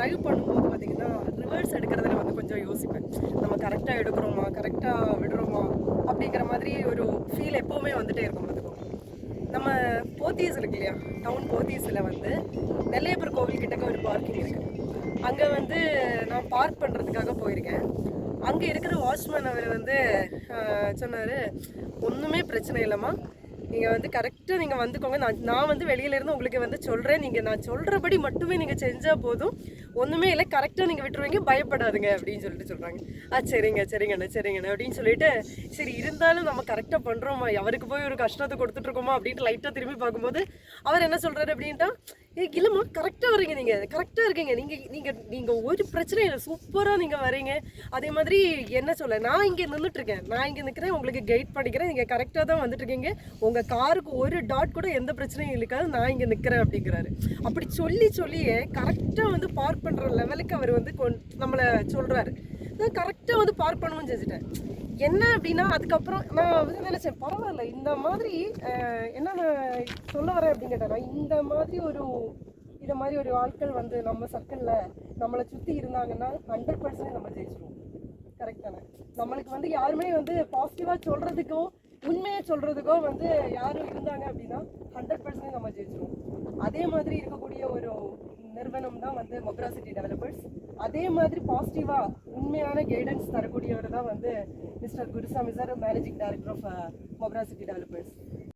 Drive பண்ணும்போது பார்த்தீங்கன்னா reverse எடுக்கிறதுல வந்து கொஞ்சம் யோசிப்பேன். நம்ம கரெக்டாக எடுக்கிறோமா, கரெக்டாக விடுறோமா அப்படிங்கிற மாதிரி ஒரு ஃபீல் எப்போவுமே வந்துட்டே இருக்கும். பார்த்துக்கோங்க. நம்ம போத்தீஸ் இருக்கு இல்லையா, டவுன் போத்தீஸில் வந்து நெல்லையப்பர் கோவில் கிட்டக்க ஒரு பார்க்கிங் இருக்குது. அங்கே வந்து நான் பார்க் பண்ணுறதுக்காக போயிருக்கேன். அங்கே இருக்கிற வாட்ச்மேன் அவர் வந்து சொன்னார், ஒன்றுமே பிரச்சனை இல்லைம்மா, நீங்கள் வந்து கரெக்டாக நீங்கள் வந்துக்கோங்க, நான் வந்து வெளியிலேருந்து உங்களுக்கு வந்து சொல்கிறேன், நீங்கள் நான் சொல்கிறபடி மட்டுமே நீங்கள் செஞ்சால் போதும், ஒன்றுமே இல்லை, கரெக்டாக நீங்கள் விட்டுருவீங்க, பயப்படாதுங்க அப்படின்னு சொல்கிறாங்க. சரிங்கண்ணே அப்படின்னு சொல்லிட்டு, சரி இருந்தாலும் நம்ம கரெக்டாக பண்ணுறோமா, அவருக்கு போய் ஒரு கஷ்டத்தை கொடுத்துட்ருக்கோமா அப்படின்ட்டு லைட்டாக திரும்பி பார்க்கும்போது அவர் என்ன சொல்கிறாரு அப்படின்ட்டா, இல்லைம்மா கரெக்டாக வரீங்க, நீங்கள் கரெக்டாக இருக்கீங்க, நீங்கள் ஒரு பிரச்சனையும் இல்லை, சூப்பராக நீங்கள் வரீங்க. அதே மாதிரி என்ன சொல்ல, நான் இங்கே நின்றுட்டுருக்கேன், நான் இங்கே நிற்கிறேன், உங்களுக்கு கைட் பண்ணிக்கிறேன், நீங்கள் கரெக்டாக தான் வந்துட்டுருக்கீங்க, உங்கள் காருக்கு ஒரு டாட் கூட எந்த பிரச்சனையும் இருக்காது, நான் இங்கே நிற்கிறேன் அப்படிங்கிறாரு. அப்படி சொல்லியே கரெக்டாக வந்து பார்க் பண்ணுற லெவலுக்கு அவர் வந்து நம்மளை சொல்கிறாரு. நான் கரெக்டாக வந்து பார்க் பண்ணவும் செஞ்சுட்டேன். என்ன அப்படின்னா அதுக்கப்புறம் நான் வந்து நினச்சேன், பரவாயில்ல இந்த மாதிரி என்ன நான் சொல்ல வரேன் அப்படின்னு கேட்டேன்னா, இந்த மாதிரி ஒரு ஆட்கள் வந்து நம்ம சர்க்கிளில் நம்மளை சுற்றி இருந்தாங்கன்னா 100% நம்ம ஜெயிச்சிருவோம். கரெக்ட் தானே? நம்மளுக்கு வந்து யாருமே வந்து பாசிட்டிவாக சொல்கிறதுக்கோ உண்மையை சொல்கிறதுக்கோ வந்து யாரும் இருந்தாங்க அப்படின்னா 100% நம்ம ஜெயிச்சிருவோம். அதே மாதிரி இருக்கக்கூடிய ஒரு நிறுவனம் தான் வந்து மொப்ரா சிட்டி டெவலப்பர்ஸ். அதே மாதிரி பாசிட்டிவாக உண்மையான கைடன்ஸ் தரக்கூடியவர் தான் வந்து mister Gurusamy sir, managing director of Mobra city developers.